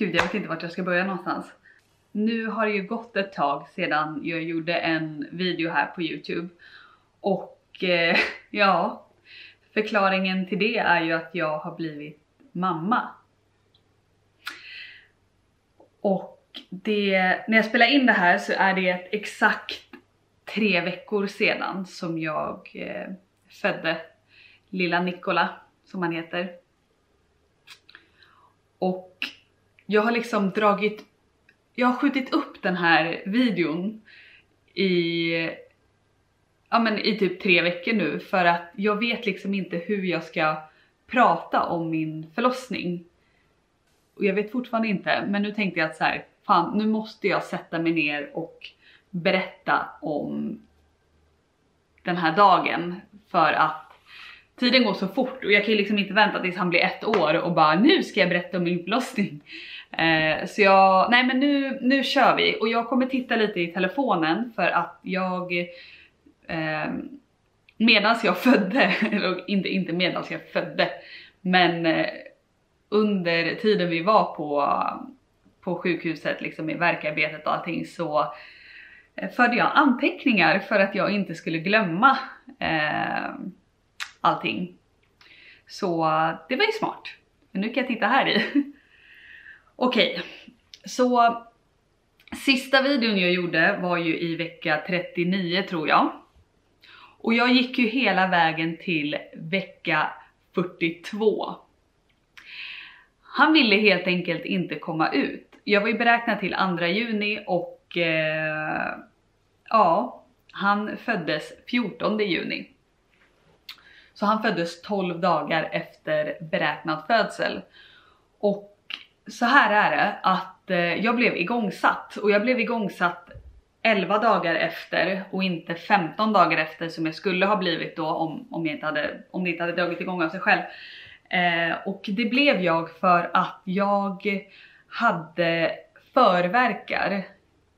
Gud, jag vet inte vart jag ska börja någonstans. Nu har det ju gått ett tag sedan jag gjorde en video här på YouTube. Och ja, förklaringen till det är ju att jag har blivit mamma. Och när jag spelar in det här så är det exakt 3 veckor sedan som jag födde lilla Nicola, som han heter. Och jag har liksom jag har skjutit upp den här videon i typ 3 veckor nu, för att jag vet liksom inte hur jag ska prata om min förlossning. Och jag vet fortfarande inte, men nu tänkte jag att så här, fan, nu måste jag sätta mig ner och berätta om den här dagen, för att tiden går så fort och jag kan ju liksom inte vänta tills han blir 1 år och bara, nu ska jag berätta om min förlossning. Så nej men nu kör vi. Och jag kommer titta lite i telefonen, för att jag medans jag födde, eller inte medans jag födde, men under tiden vi var på sjukhuset liksom i verkarbetet och allting, så förde jag anteckningar för att jag inte skulle glömma allting. Så det var ju smart. Men nu kan jag titta här i. Okej, så sista videon jag gjorde var ju i vecka 39 tror jag. Och jag gick ju hela vägen till vecka 42. Han ville helt enkelt inte komma ut. Jag var ju beräknad till 2 juni och ja, han föddes 14 juni. Så han föddes 12 dagar efter beräknad födsel. Och så här är det att jag blev igångsatt. Och jag blev igångsatt 11 dagar efter och inte 15 dagar efter som jag skulle ha blivit då om det inte hade dragit igång av sig själv. Och det blev jag för att jag hade förvärkar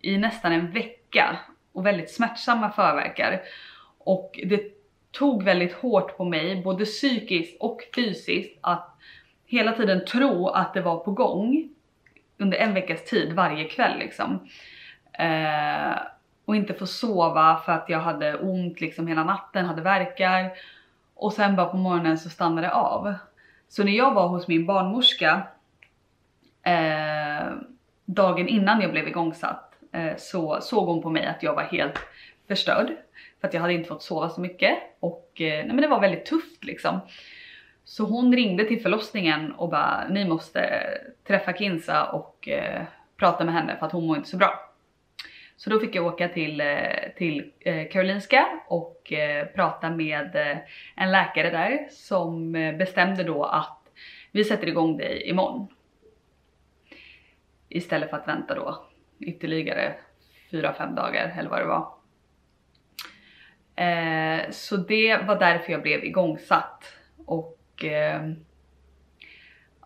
i nästan en vecka. Och väldigt smärtsamma förvärkar. Och det tog väldigt hårt på mig, både psykiskt och fysiskt, att hela tiden tro att det var på gång under en veckas tid varje kväll liksom. Och inte få sova för att jag hade ont liksom hela natten, hade värkar. Och sen bara på morgonen så stannade det av. Så när jag var hos min barnmorska dagen innan jag blev igångsatt, så såg hon på mig att jag var helt förstörd. För att jag hade inte fått sova så mycket. Och nej, men det var väldigt tufft liksom. Så hon ringde till förlossningen och bara, ni måste träffa Kinsa och prata med henne för att hon mår inte så bra. Så då fick jag åka till Karolinska och prata med en läkare där som bestämde då att vi sätter igång dig imorgon. Istället för att vänta då ytterligare 4-5 dagar eller vad det var. Så det var därför jag blev igångsatt. Och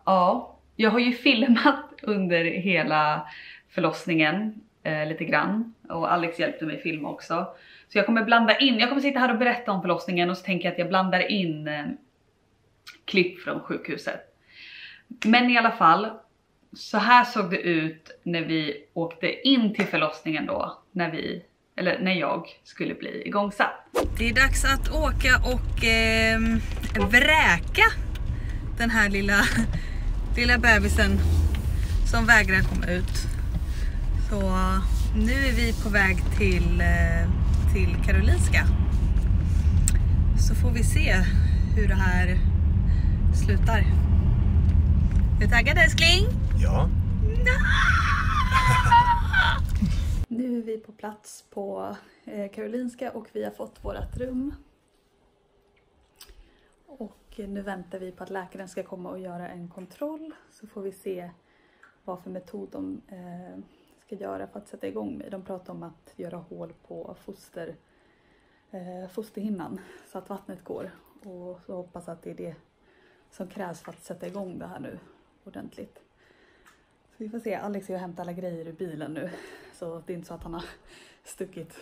ja, jag har ju filmat under hela förlossningen lite grann. Och Alex hjälpte mig filma också. Så jag kommer sitta här och berätta om förlossningen. Och så tänker jag att jag blandar in klipp från sjukhuset. Men i alla fall, så här såg det ut när vi åkte in till förlossningen då. När jag skulle bli igångsatt. Det är dags att åka och vräka den här lilla bebisen som vägrar komma ut. Så nu är vi på väg till Karolinska. Så får vi se hur det här slutar. Är du taggad, älskling? Ja. Nu är vi på plats på Karolinska och vi har fått vårat rum. Och nu väntar vi på att läkaren ska komma och göra en kontroll. Så får vi se vad för metod de ska göra för att sätta igång mig. De pratar om att göra hål på fosterhinnan så att vattnet går. Och så hoppas att det är det som krävs för att sätta igång det här nu ordentligt. Så vi får se, Alex har hämtat alla grejer ur bilen nu. Så det är inte så att han har stuckit.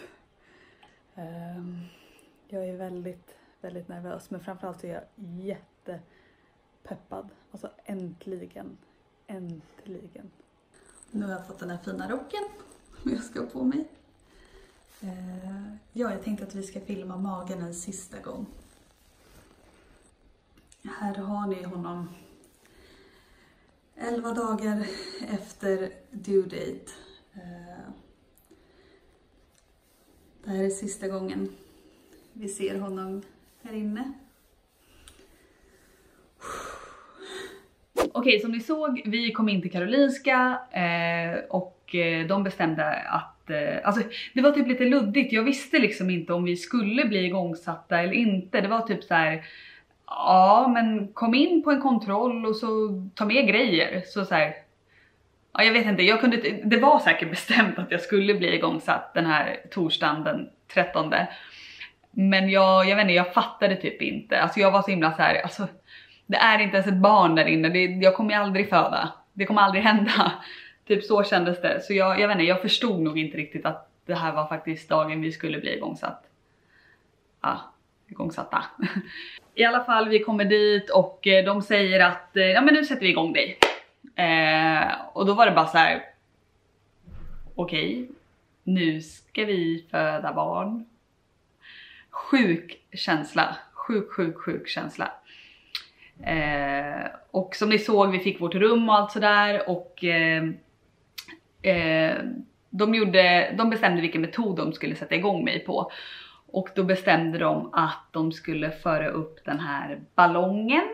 Jag är väldigt, väldigt nervös. Men framförallt så är jag jättepeppad. Alltså äntligen Äntligen. Nu har jag fått den här fina rocken som jag ska ha på mig. Ja, jag tänkte att vi ska filma magen en sista gång. Här har ni honom 11 dagar efter due date. Det här är sista gången vi ser honom här inne. Okej, som ni såg, vi kom in till Karolinska och de bestämde att, alltså det var typ lite luddigt. Jag visste liksom inte om vi skulle bli igångsatta eller inte. Det var typ så här, ja men kom in på en kontroll och så ta med grejer. Så här, ja jag vet inte, det var säkert bestämt att jag skulle bli igångsatt den här torsdagen den 13. Men jag vet inte, jag fattade typ inte. Alltså jag var så himla så här, alltså det är inte ens ett barn där inne, jag kommer aldrig föda. Det kommer aldrig hända. Typ så kändes det. Så jag vet inte, jag förstod nog inte riktigt att det här var faktiskt dagen vi skulle bli igångsatt. Ja, igångsatta. I alla fall, vi kommer dit och de säger att ja men nu sätter vi igång dig. Och då var det bara så här. Okej, nu ska vi föda barn. Sjuk känsla. Sjuk känsla. Och som ni såg, vi fick vårt rum och allt sådär. Och de bestämde vilken metod de skulle sätta igång mig på. Och då bestämde de att de skulle föra upp den här ballongen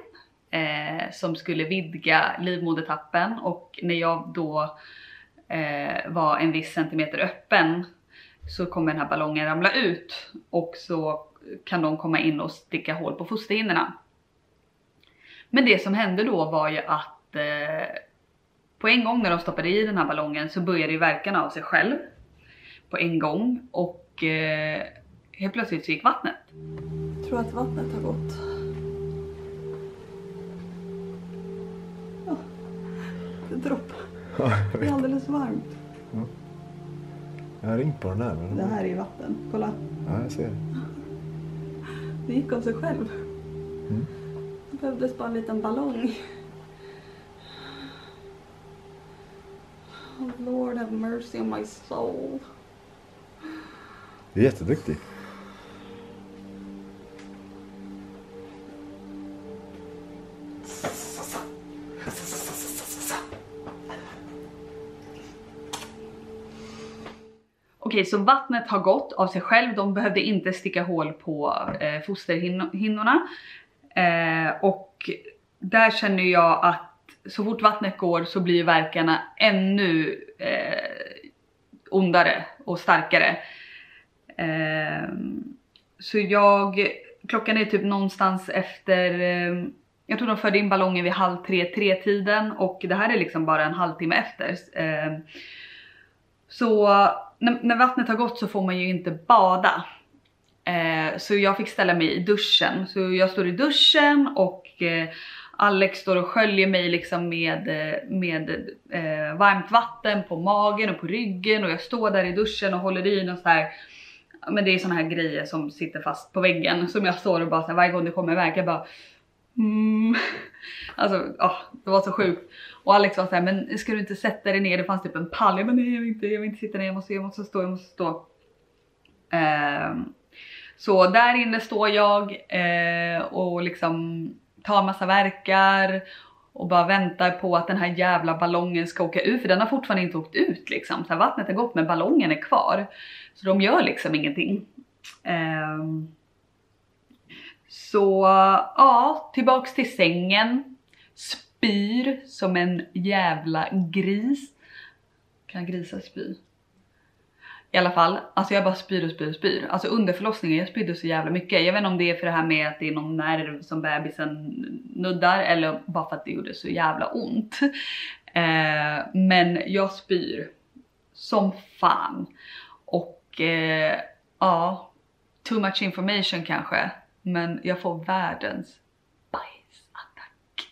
som skulle vidga livmodertappen. Och när jag då var en viss centimeter öppen så kommer den här ballongen ramla ut. Och så kan de komma in och sticka hål på fosterhinnorna. Men det som hände då var ju att på en gång när de stoppade i den här ballongen så började ju verkarna av sig själv. På en gång. Och helt plötsligt så gick vattnet. Jag tror att vattnet har gått. Ja, det droppar. Det är alldeles varmt. Ja. Jag har ringt på den här. Men... Det här är ju vatten. Kolla. Ja, jag ser det. Det gick av sig själv. Mm. Det behövdes bara en liten ballong. Oh Lord have mercy on my soul. Du är jätteduktig. Okej, så vattnet har gått av sig själv. De behövde inte sticka hål på fosterhinnorna. Och där känner jag att så fort vattnet går så blir verkarna ännu ondare och starkare. Så klockan är typ någonstans efter, jag tror de förde in ballongen vid 2:30-3-tiden och det här är liksom bara en halvtimme efter. Så när vattnet har gått så får man ju inte bada. Så jag fick ställa mig i duschen. Så jag står i duschen och Alex står och sköljer mig liksom med varmt vatten på magen och på ryggen. Och jag står där i duschen och håller i något så här. Men det är såna här grejer som sitter fast på väggen. Som jag står och bara så här, varje gång det kommer iväg jag bara Alltså det var så sjukt. Och Alex var så här, men ska du inte sätta dig ner? Det fanns typ en pall. Men nej, jag vill inte sitta ner, jag måste stå. Så där inne står jag och liksom tar massa verkar och bara väntar på att den här jävla ballongen ska åka ut. För den har fortfarande inte åkt ut liksom. Så här, vattnet har gått men ballongen är kvar. Så de gör liksom ingenting. Så ja, tillbaks till sängen. Spyr som en jävla gris. Kan grisar spy? I alla fall, alltså jag bara spyr. Alltså under förlossningen, jag spydde så jävla mycket. Jag vet inte om det är för det här med att det är någon nerv som bebisen nuddar. Eller bara för att det gjorde så jävla ont. Men jag spyr som fan. Och ja, too much information kanske. Men jag får världens bajsattack.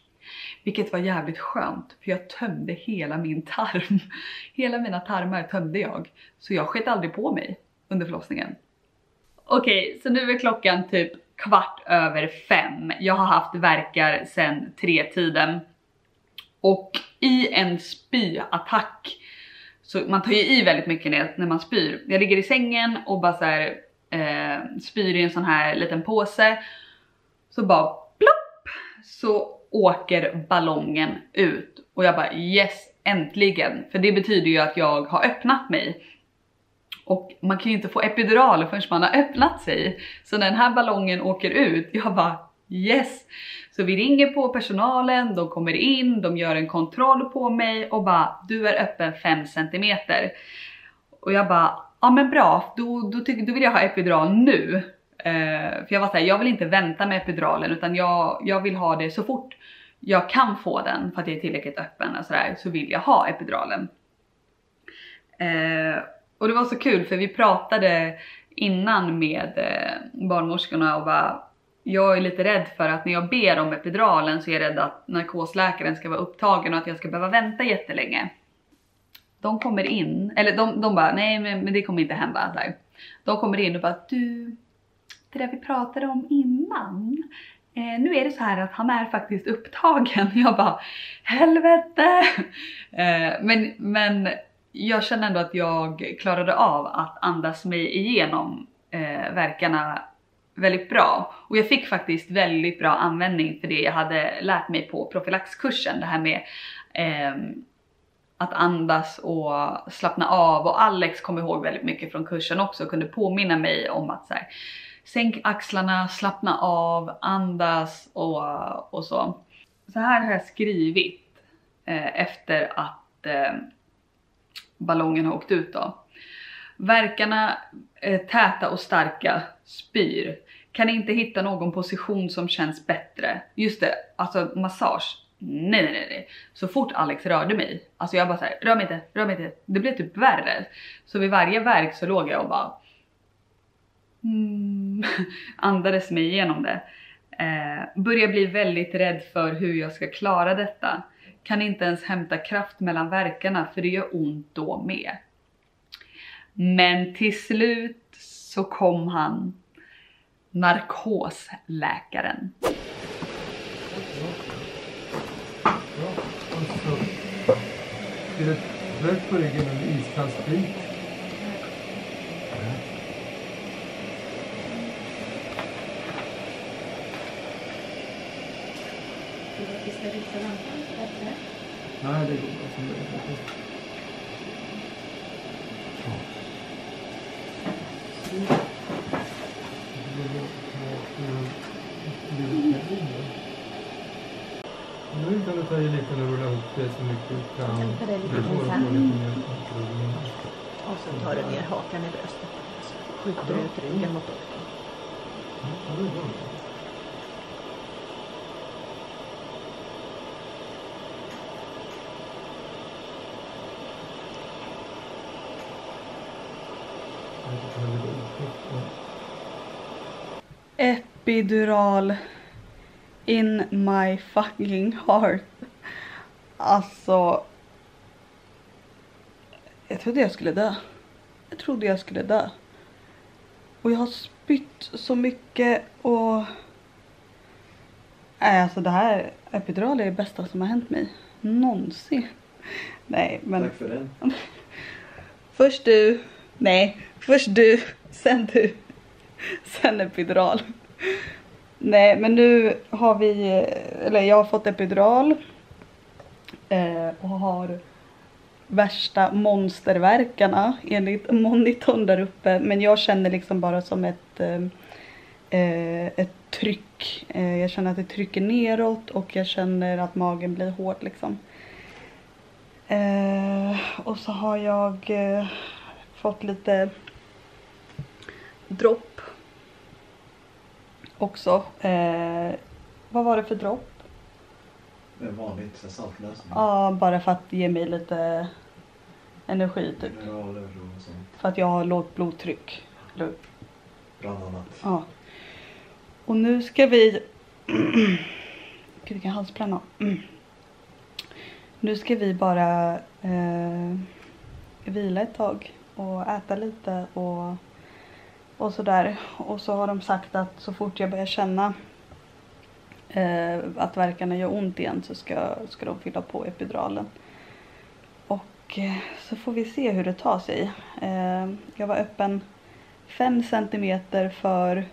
Vilket var jävligt skönt. För jag tömde hela min tarm. Hela mina tarmar tömde jag. Så jag skett aldrig på mig under förlossningen. Okej, så nu är klockan typ 5:15. Jag har haft verkar sedan 3-tiden. Och i en spyattack. Så man tar ju i väldigt mycket när man spyr. Jag ligger i sängen och bara så här, spyr i en sån här liten påse. Så bara plopp, så åker ballongen ut. Och jag bara yes, äntligen. För det betyder ju att jag har öppnat mig. Och man kan ju inte få epidural förrän man har öppnat sig. Så när den här ballongen åker ut, jag bara yes. Så vi ringer på personalen, de kommer in, de gör en kontroll på mig och bara du är öppen 5 centimeter. Och jag bara ja men bra, då vill jag ha epidural nu. För jag var såhär, jag vill inte vänta med epiduralen utan jag vill ha det så fort jag kan få den för att jag är tillräckligt öppen och sådär, så vill jag ha epiduralen. Och det var så kul för vi pratade innan med barnmorskorna och bara jag är lite rädd för att när jag ber om epiduralen så är jag rädd att narkosläkaren ska vara upptagen och att jag ska behöva vänta jättelänge. De kommer in, eller de bara nej men det kommer inte hända. Där. De kommer in och bara du, det där vi pratade om innan. Nu är det så här att han är faktiskt upptagen. Jag bara helvete. Men jag känner ändå att jag klarade av att andas mig igenom verkarna väldigt bra. Och jag fick faktiskt väldigt bra användning för det jag hade lärt mig på profylaxkursen. Det här med att andas och slappna av. Och Alex kom ihåg väldigt mycket från kursen också. Kunde påminna mig om att så här, sänk axlarna, slappna av, andas och så. Så här har jag skrivit efter att ballongen har åkt ut då. Verkarna täta och starka, spyr. Kan inte hitta någon position som känns bättre. Just det, alltså massage. Nej. Så fort Alex rörde mig. Alltså jag bara så här, rör mig inte. Det blev typ värre. Så vid varje verk så låg jag och bara andades mig igenom det. Börjar bli väldigt rädd för hur jag ska klara detta. Kan inte ens hämta kraft mellan verkarna för det gör ont då med. Men till slut så kom han, narkosläkaren. Är det rött på ryggen en iskall sprit? Nej, det går bra som det är. Nu kan du ta i lite och rulla ihop det så mycket du kan. Jag tar det lite och så tar du ner hakan i bröstet. Så skjuter du ut ryggen mot orken. Ja, det är bra. Epidural in my fucking heart. Alltså, jag trodde jag skulle dö. Och jag har spytt så mycket och alltså det här epidural är det bästa som har hänt mig någonsin. Nej, men Tack för den. Först du, sen epidural. Nej, men nu har jag har fått epidural och har värsta monsterverkarna enligt monitorn där uppe. Men jag känner liksom bara som ett tryck. Jag känner att det trycker neråt och jag känner att magen blir hård liksom. Och så har jag fått lite dropp också. Vad var det för dropp? Det är vanligt saltlösning. Ja, bara för att ge mig lite energi typ. Mineraler och sånt. För att jag har lågt blodtryck. Bland annat. Ja. Och nu ska vi... Gud, vilken halsbränna. Nu ska vi bara vila ett tag och äta lite och sådär. Och så har de sagt att så fort jag börjar känna att värkarna gör ont igen så ska de fylla på epiduralen. Och så får vi se hur det tar sig. Jag var öppen 5 centimeter för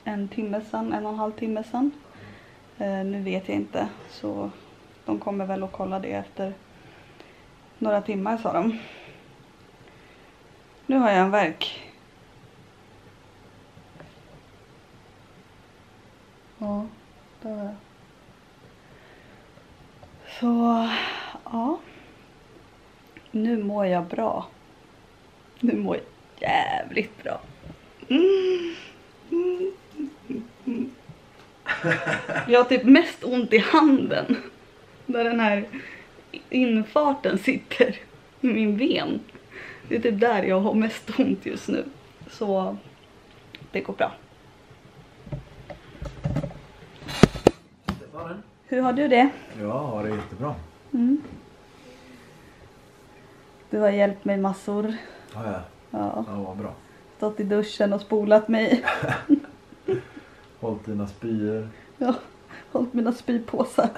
1 timme sedan, 1,5 timme sedan. Nu vet jag inte, så de kommer väl att kolla det efter några timmar, sa de. Nu har jag en värk. Ja, det har jag. Så, ja. Nu mår jag bra. Nu mår jag jävligt bra. Jag har typ mest ont i handen. Där den här infarten sitter i min ben. Det är typ där jag har mest ont just nu. Så det går bra. Hur har du det? Ja, det är jättebra. Du har hjälpt mig massor. Ja, ja. Ja. Ja, vad bra. Stått i duschen och spolat mig. Hållit dina spyor. Ja, hållit mina spypåsar.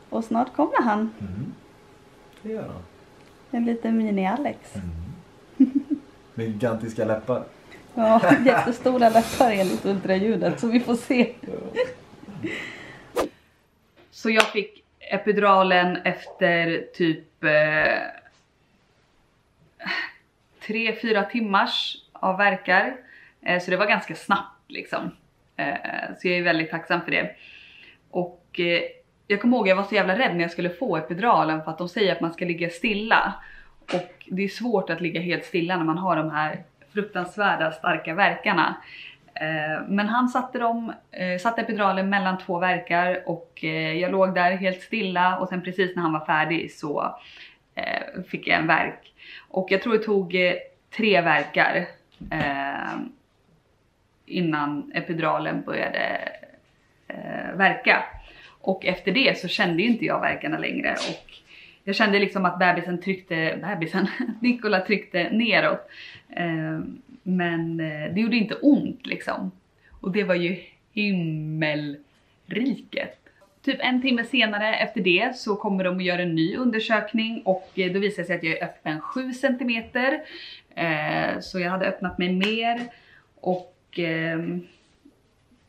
Och snart kommer han. Det gör han. En liten mini-Alex. Med gigantiska läppar. Ja, jättestora läppar enligt ultraljudet. Så vi får se. Så jag fick epiduralen efter typ 3-4 timmars av värkar. Så det var ganska snabbt liksom. Så jag är väldigt tacksam för det. Och jag kommer ihåg jag var så jävla rädd när jag skulle få epiduralen. För att de säger att man ska ligga stilla. Och det är svårt att ligga helt stilla när man har de här fruktansvärda starka värkarna. Men han satte epiduralen mellan 2 värkar. Och jag låg där helt stilla. Och sen precis när han var färdig så fick jag en värk. Och jag tror det tog 3 värkar innan epiduralen började verka. Och efter det så kände ju inte jag värkarna längre. Och jag kände liksom att Nicola tryckte neråt. Men det gjorde inte ont liksom. Och det var ju himmelriket. Typ 1 timme senare efter det så kommer de att göra en ny undersökning. Och då visar det sig att jag är öppen 7 centimeter. Så jag hade öppnat mig mer. Och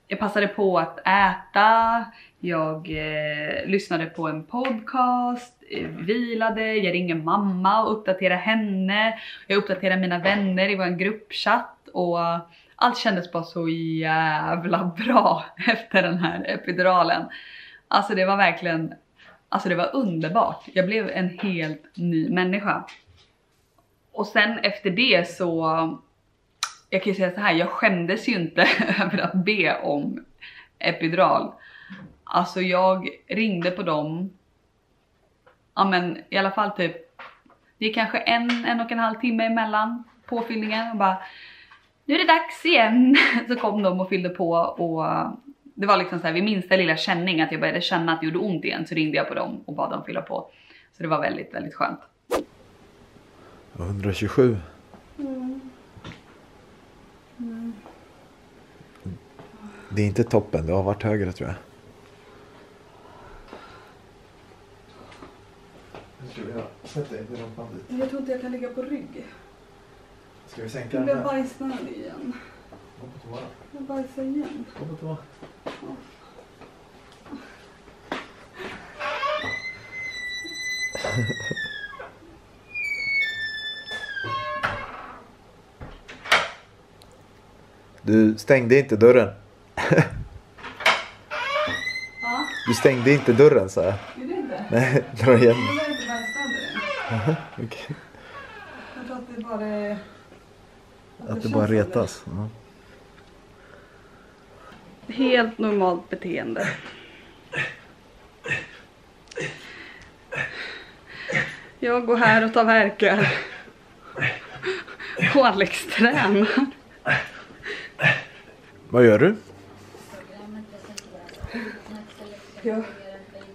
jag passade på att äta. Jag lyssnade på en podcast. Vilade. Jag ringer mamma och uppdaterar henne. Jag uppdaterar mina vänner i vår gruppchatt. Och allt kändes bara så jävla bra efter den här epiduralen. Alltså det var verkligen, alltså det var underbart. Jag blev en helt ny människa. Och sen efter det så, jag kan ju säga så här, jag skämdes ju inte över att be om epidural. Alltså jag ringde på dem, ja men i alla fall typ, det är kanske 1,5 timme emellan påfyllningen och bara, nu är det dags igen. Så kom de och fyllde på och det var liksom så här vid minsta lilla känning att jag började känna att det gjorde ont igen, så ringde jag på dem och bad dem fylla på. Så det var väldigt, väldigt skönt. 127. Det är inte toppen, det har varit högre tror jag. Hur ska vi göra? Sätt dig i rumpan dit. Jag tror inte jag kan ligga på rygg. Ska vi sänka Jag den blir här? bajsnödig igen. Gå på toa. Jag bajsar igen. Gå på toa. Du stängde inte dörren. Ja, Du stängde inte dörren så här. är det inte? Nej, dra igen. Jag är inte bajsnödig än. Okej. Jag tror att det bara är... Att det bara retas. Ja. Helt normalt beteende. Jag går här och tar verkar. Och Alex tränar. Vad gör du? Jag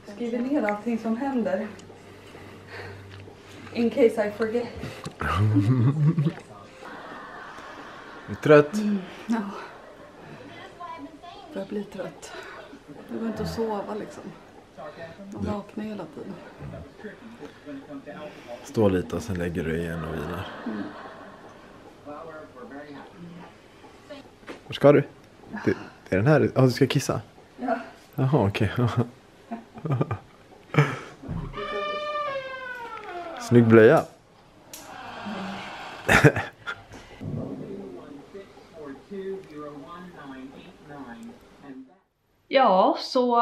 skriver ner allting som händer. In case I forget. Är du trött? Ja. börjar bli trött. Det går inte att sova liksom. Man vaknar hela tiden. Stå lite och sen lägger du igen och vilar. Var ska du? Det är den här. Du ska kissa? Ja. Jaha, okej. Snygg blöja. Ja, så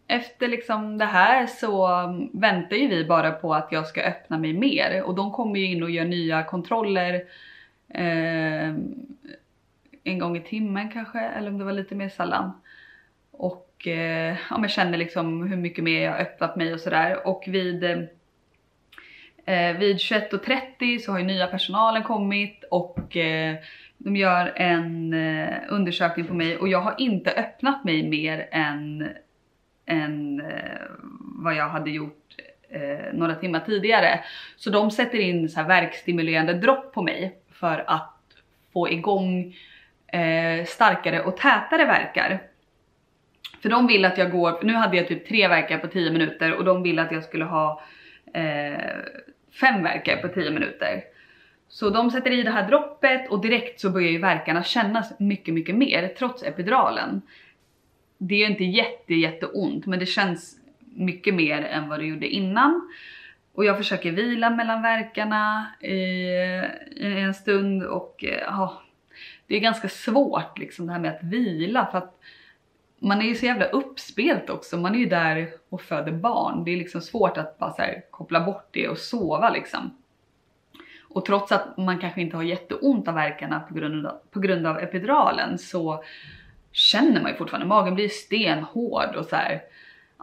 efter liksom det här så väntar ju vi bara på att jag ska öppna mig mer. Och de kommer ju in och gör nya kontroller en gång i timmen kanske, eller om det var lite mer sällan. Och ja, jag känner liksom hur mycket mer jag har öppnat mig och sådär. Och vid 21:30 så har ju nya personalen kommit och de gör en undersökning på mig. Och jag har inte öppnat mig mer än vad jag hade gjort några timmar tidigare. Så de sätter in så här värkstimulerande dropp på mig för att få igång starkare och tätare verkar. För de vill att jag går, nu hade jag typ 3 verkar på 10 minuter och de vill att jag skulle ha 5 verkar på 10 minuter. Så de sätter i det här droppet och direkt så börjar ju verkarna kännas mycket mer trots epiduralen. Det är ju inte jätteont, men det känns mycket mer än vad det gjorde innan. Och jag försöker vila mellan verkarna i en stund och det är ganska svårt liksom det här med att vila, för att man är ju så jävla uppspelt också. Man är ju där och föder barn. Det är liksom svårt att bara så här koppla bort det och sova liksom. Och trots att man kanske inte har jätteont av verkarna på grund av epiduralen så känner man ju fortfarande, magen blir stenhård och så här.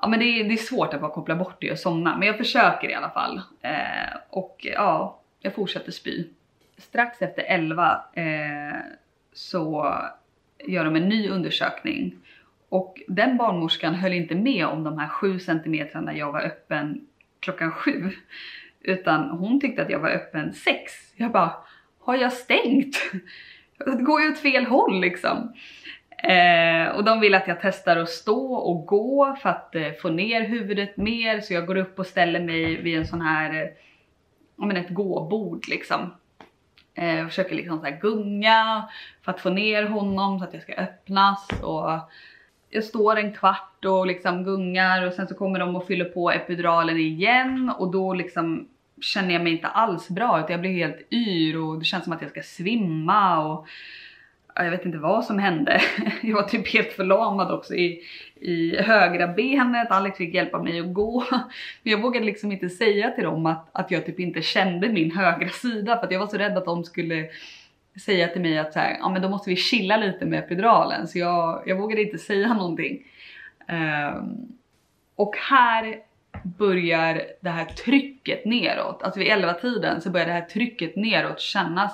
Ja, men det är svårt att bara koppla bort det och somna. Men jag försöker i alla fall. Och ja, jag fortsätter spy. Strax efter 11 så gör de en ny undersökning. Och den barnmorskan höll inte med om de här 7 centimetrarna jag var öppen klockan 7. Utan hon tyckte att jag var öppen 6. Jag bara, har jag stängt? Det går ju åt fel håll liksom. Och de vill att jag testar att stå och gå för att få ner huvudet mer. Så jag går upp och ställer mig vid en sån här, ett gåbord liksom. Jag försöker liksom så här gunga för att få ner honom så att jag ska öppnas. Och jag står en kvart och liksom gungar och sen så kommer de och fyller på epiduralen igen. Och då liksom känner jag mig inte alls bra, utan jag blir helt yr och det känns som att jag ska svimma och jag vet inte vad som hände. Jag var typ helt förlamad också i högra benet. Alex fick hjälpa mig att gå. Men jag vågade liksom inte säga till dem att jag typ inte kände min högra sida. För att jag var så rädd att de skulle säga till mig att så här, ja, men då måste vi chilla lite med epiduralen. Så jag vågade inte säga någonting. Och här börjar det här trycket neråt. Alltså vid 11-tiden så börjar det här trycket neråt kännas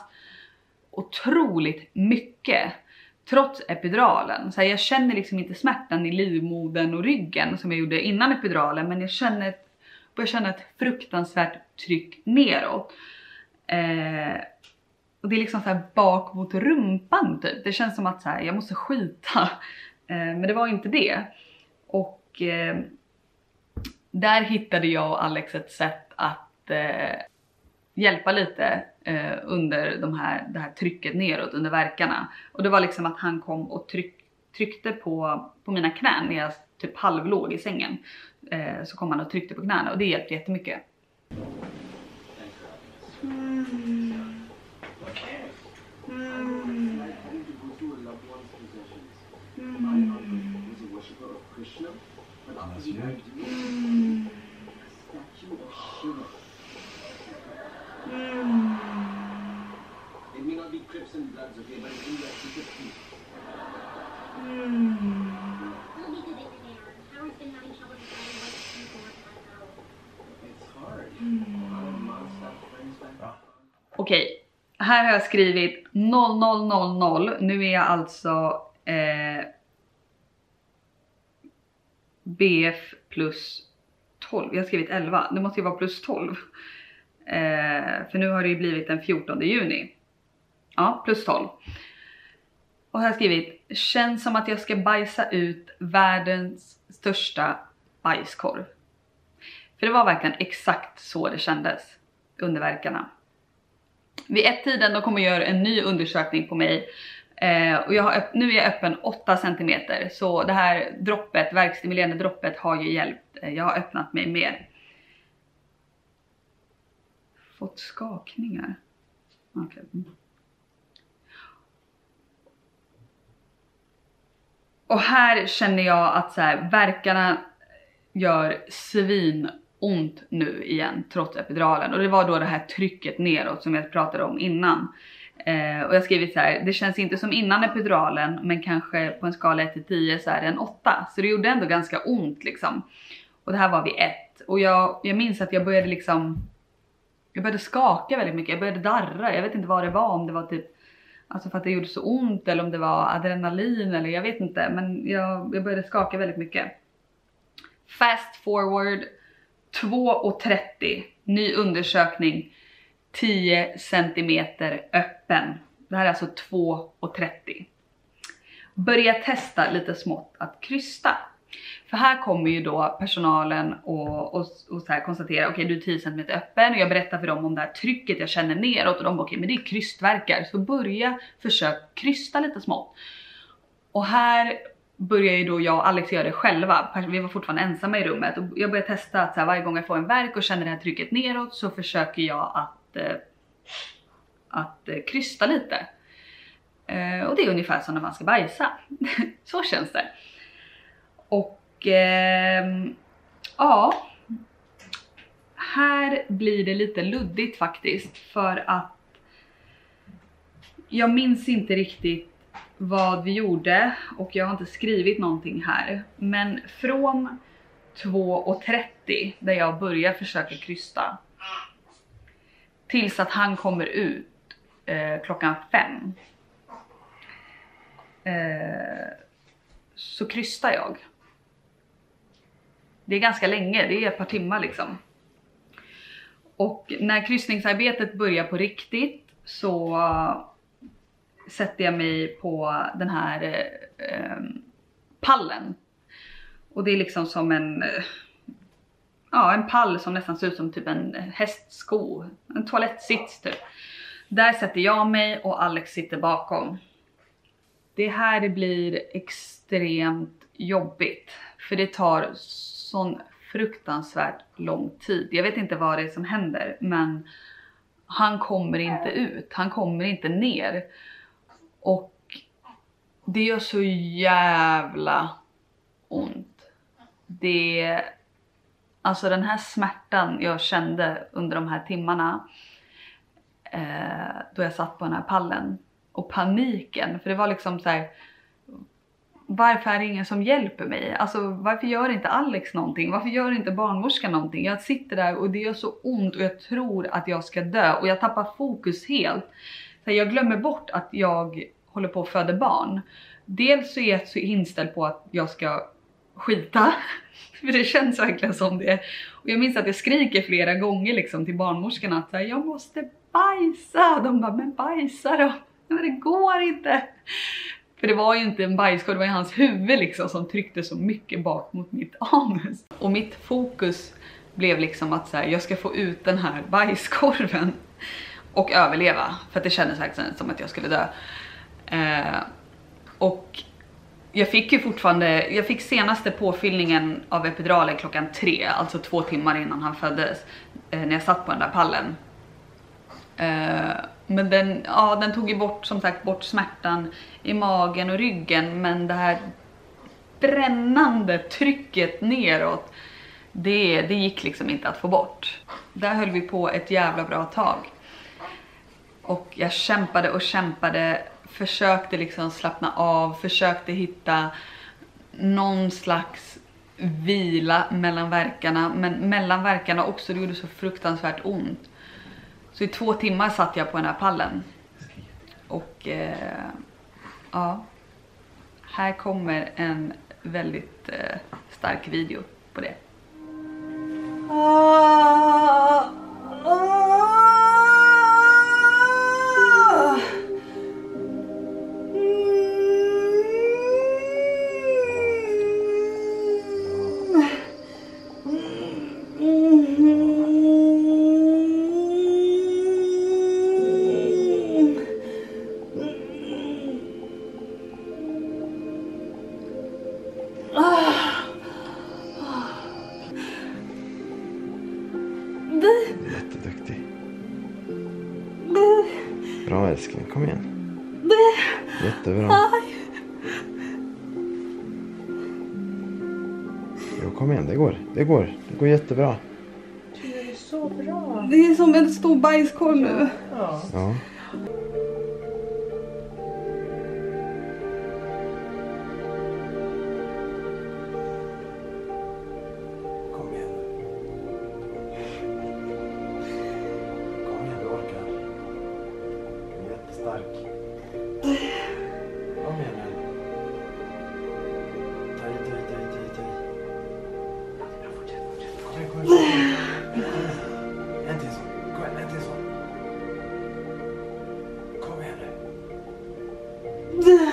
otroligt mycket trots epiduralen. Så här, jag känner liksom inte smärtan i livmodern och ryggen som jag gjorde innan epiduralen, men jag börjar känna ett fruktansvärt tryck neråt. Och det är liksom så här bak mot rumpan typ. Det känns som att så här, jag måste skita. Men det var inte det. Och där hittade jag och Alex ett sätt att hjälpa lite under det här trycket neråt under verkarna. Och det var liksom att han kom och tryckte på mina knän när jag typ halvlåg i sängen. Så kom han och tryckte på knäna och det hjälpte jättemycket. Okej, här har jag skrivit 0000. Nu är jag alltså BF plus 12. Jag har skrivit 11. Det måste ju vara plus 12. För nu har det ju blivit den 14 juni. Ja, plus 12. Och här har jag skrivit känns som att jag ska bajsa ut världens största bajskorv. För det var verkligen exakt så det kändes under värkarna. Vid ett tiden då kommer jag göra en ny undersökning på mig. Och nu är jag öppen 8 cm. Så det här droppet, värkstimulerande droppet har ju hjälpt. Jag har öppnat mig mer. Fått skakningar. Okay. Och här känner jag att så här, värkarna gör svinont nu igen trots epiduralen. Och det var då det här trycket neråt som jag pratade om innan. Och jag skrivit så här: det känns inte som innan epiduralen, men kanske på en skala 1 till 10 så är det en 8. Så det gjorde ändå ganska ont liksom. Och det här var vid 1. Och jag minns att jag började skaka väldigt mycket. Jag började darra. Jag vet inte vad det var. Om det var typ, alltså för att det gjorde så ont, eller om det var adrenalin, eller jag vet inte. Men jag började skaka väldigt mycket. Fast forward 2,30. Ny undersökning. 10 cm öppen. Det här är alltså 2,30. Börja testa lite smått att krysta. För här kommer ju då personalen och så här konstatera, okej, du är 10 cm öppen, och jag berättar för dem om det här trycket jag känner neråt, och de okej, men det är krystverkar, så börja försöka krysta lite smått. Och här börjar ju då jag och Alex göra det själva. Vi var fortfarande ensamma i rummet, och jag börjar testa att så här, varje gång jag får en verk och känner det här trycket neråt, så försöker jag att krysta lite. Och det är ungefär som när man ska bajsa. Så känns det. Och ja, här blir det lite luddigt faktiskt, för att jag minns inte riktigt vad vi gjorde, och jag har inte skrivit någonting här. Men från 2,30 där jag börjar försöka krysta tills att han kommer ut klockan 5, så krystar jag. Det är ganska länge, det är ett par timmar liksom. Och när kryssningsarbetet börjar på riktigt så sätter jag mig på den här pallen. Och det är liksom som en pall som nästan ser ut som typ en hästsko. En toalettsits typ. Där sätter jag mig och Alex sitter bakom. Det här blir extremt jobbigt. För det tar sån fruktansvärt lång tid. Jag vet inte vad det är som händer. Men han kommer inte ut. Han kommer inte ner. Och det gör så jävla ont. Alltså den här smärtan jag kände under de här timmarna. Då jag satt på den här pallen. Och paniken. För det var liksom så här: varför är det ingen som hjälper mig? Alltså varför gör inte Alex någonting? Varför gör inte barnmorskan någonting? Jag sitter där och det gör så ont och jag tror att jag ska dö. Och jag tappar fokus helt. Så jag glömmer bort att jag håller på att föda barn. Dels så är jag så inställd på att jag ska skita. För det känns verkligen som det. Och jag minns att jag skriker flera gånger liksom till barnmorskan att så här, jag måste bajsa. De bara, men bajsa då. Men det går inte. För det var ju inte en bajskorv, det var ju hans huvud liksom som tryckte så mycket bak mot mitt anus. Och mitt fokus blev liksom att så här, jag ska få ut den här bajskorven och överleva. För att det kändes verkligen som att jag skulle dö. Och jag fick senaste påfyllningen av epiduralen klockan 3, alltså 2 timmar innan han föddes, när jag satt på den där pallen. Men den tog ju bort smärtan i magen och ryggen, men det här brännande trycket neråt, det gick liksom inte att få bort. Där höll vi på ett jävla bra tag. Och jag kämpade och kämpade, försökte liksom slappna av, försökte hitta någon slags vila mellan verkarna, men mellan verkarna också, det gjorde så fruktansvärt ont. Så i 2 timmar satt jag på den här pallen. Och ja, här kommer en väldigt stark video på det. Jätteduktig. Bra älskling, kom igen. Jättebra. Jo, kom igen, det går jättebra. Det är så bra. Det är som en stor bajskorv nu. Ja. Ja. Kom igen. Kom igen, du orkar. Du är jättestark. Kom igen nu. Ta i. Kom igen. En till så. Kom igen, en till så. Kom igen nu. Bra.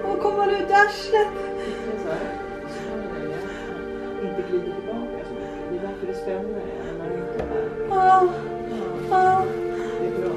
Vad kommer ut i arslet? Inte glider tillbaka så mycket. Det är därför det spänner när det inte är. Det är bra.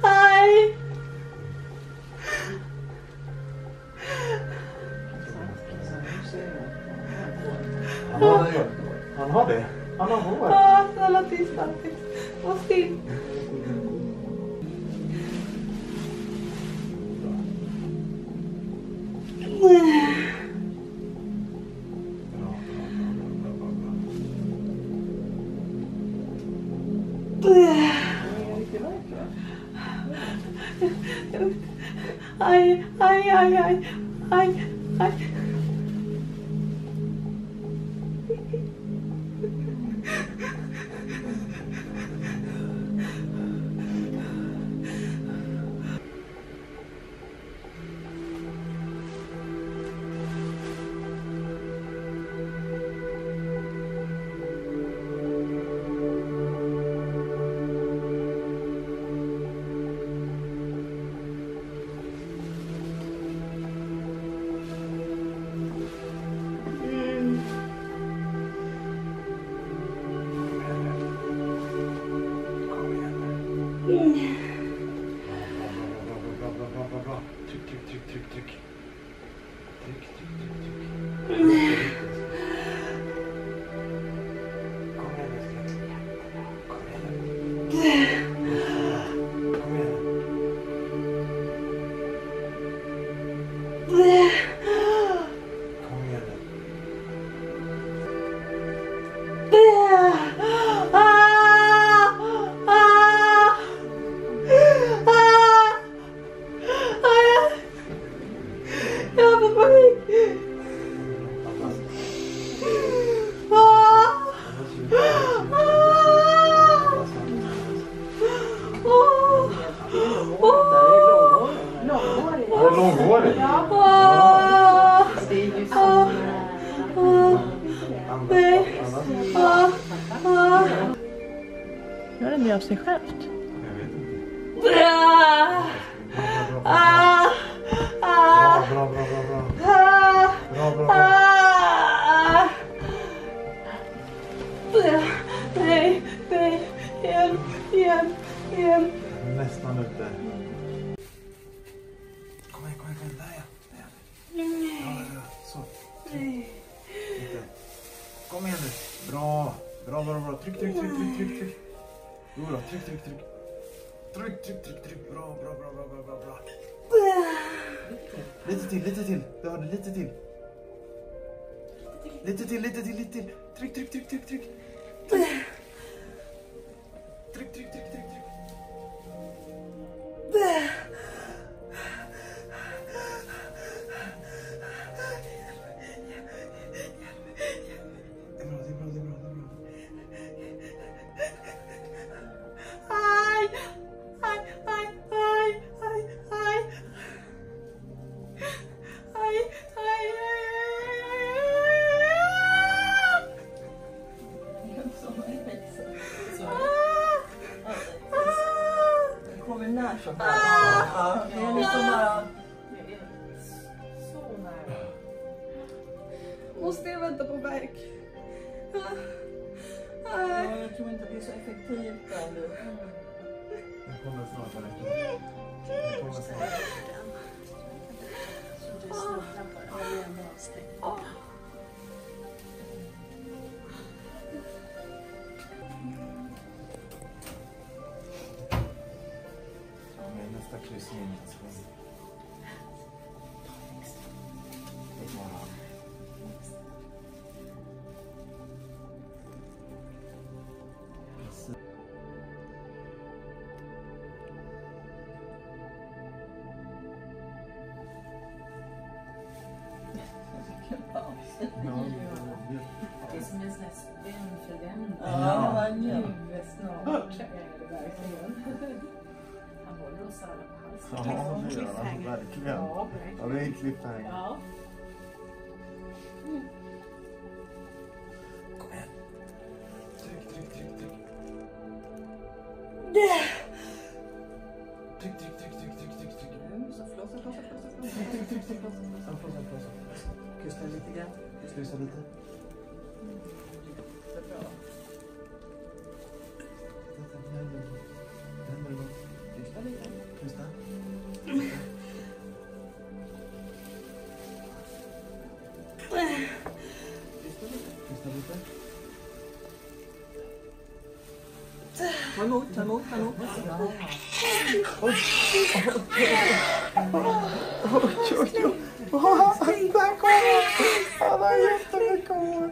Aj. Han har det. Han har hår. Ja, snälla tyst alltid. Var still. Aj. Bra. Tryck. Kom igen, älskling. Kom igen. Långhårig? Ja. Det är ju så. Gör den det av sig självt? Jag vet inte. Bra. Nej, igen. Nästan ute. tryck. Jo då, tryck. Tryck. Bra. Lite till. Du har det, lite till. Lite till. Tryck. Tryck. Det är bra. Det kommer när som helst. Det är liksom bara... Så nära. Måste jag vänta på verk? Jag tror inte att det är så effektivt ändå. Det kommer snart att räcka. Det kommer snart. Så du snubblar på det. Jag är ändå avstängt. Nästa kryssning. Det är som en sån här spänn för den. Ja, Nu snart är det verkligen. Han håller oss alla på halsen. Ja, det gör han verkligen. Ja, det är en cliffhanger. Ja. Kom igen. Tryck. Tryck. Så flossa. Krysta lite grann. Kryssa lite. Det är bra. Krysta lite. Krysta. Krysta lite. Ta emot. Där kommer han! Han har jättemycket hår.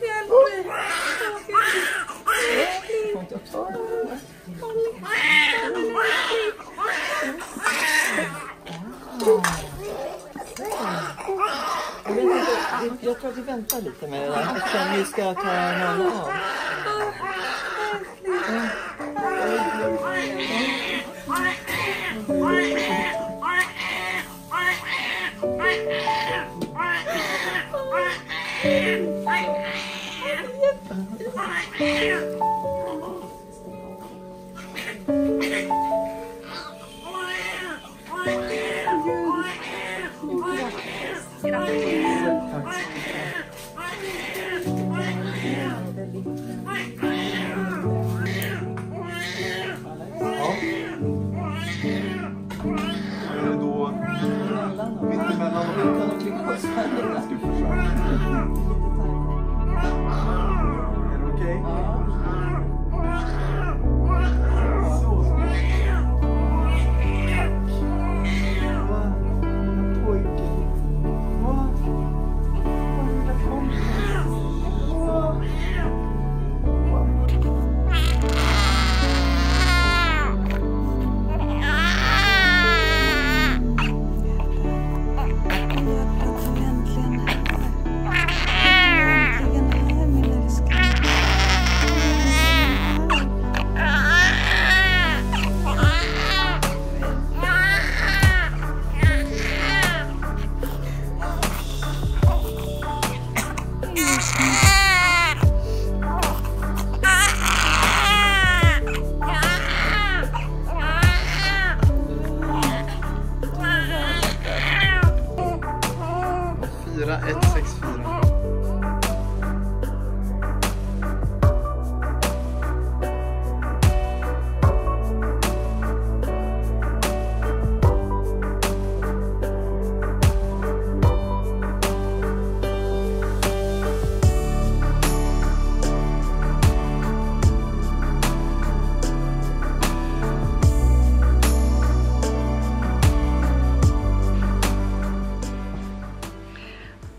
Hjälp mig! Får inte uppstå. Jag tror att vi väntar lite med det där. Sen vi ska ta någon av.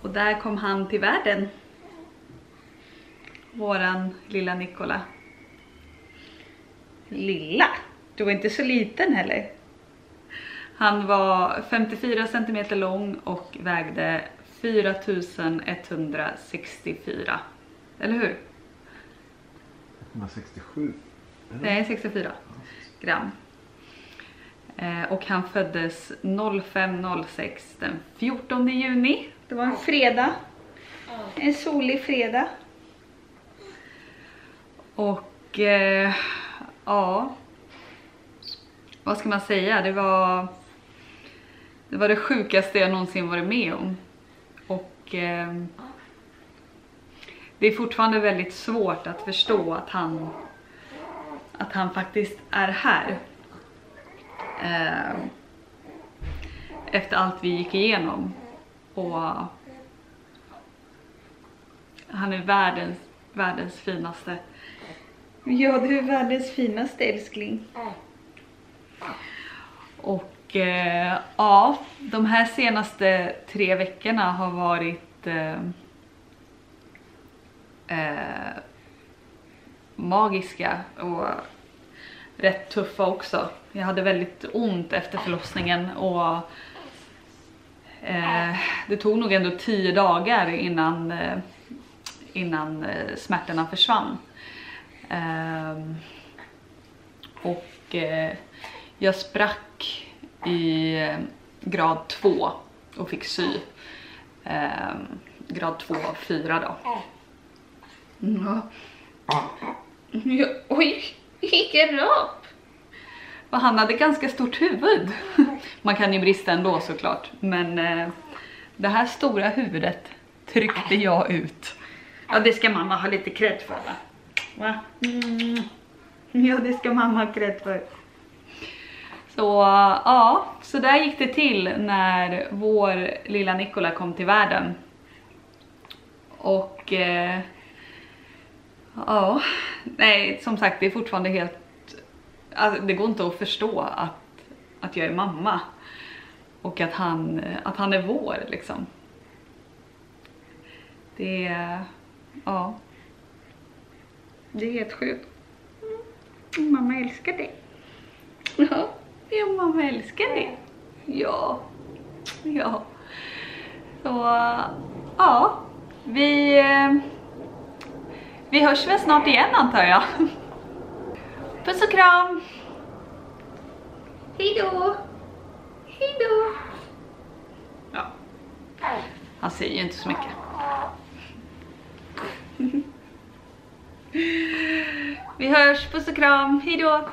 Och där kom han till världen. Våran lilla Nikola. Lilla? Du var inte så liten heller. Han var 54 centimeter lång och vägde 4164. Eller hur? 167. Nej, 64 gram. Och han föddes 05.06 den 14 juni. Det var en fredag. En solig fredag. Och ja, vad ska man säga? Det var det sjukaste jag någonsin varit med om. Och det är fortfarande väldigt svårt att förstå att han faktiskt är här. Efter allt vi gick igenom. Och han är världens finaste. Ja, du är världens finaste älskling. Och ja, de här senaste 3 veckorna har varit magiska och rätt tuffa också. Jag hade väldigt ont efter förlossningen och det tog nog ändå 10 dagar innan smärtorna försvann. Och jag sprack i grad 2 och fick sy. Grad 2 av 4 då. Oj, vilken rap! Och han hade ganska stort huvud. Man kan ju brista ändå såklart. Men det här stora huvudet tryckte jag ut. Ja, det ska mamma ha lite cred för, va? Va? Ja, det ska mamma ha cred för. Så ja, så där gick det till när vår lilla Nikola kom till världen. Och ja, nej, som sagt, det är fortfarande helt, alltså, det går inte att förstå att jag är mamma och att han är vår liksom. Det är, ja, det är helt sjukt. Mamma älskar dig. Ja, mamma älskar dig. Ja. Så ja, vi hörs väl snart igen, antar jag. Puss och kram. Hejdå. Hejdå. Ja. Han säger ju inte så mycket. Vi hörs, puss och kram. Hejdå.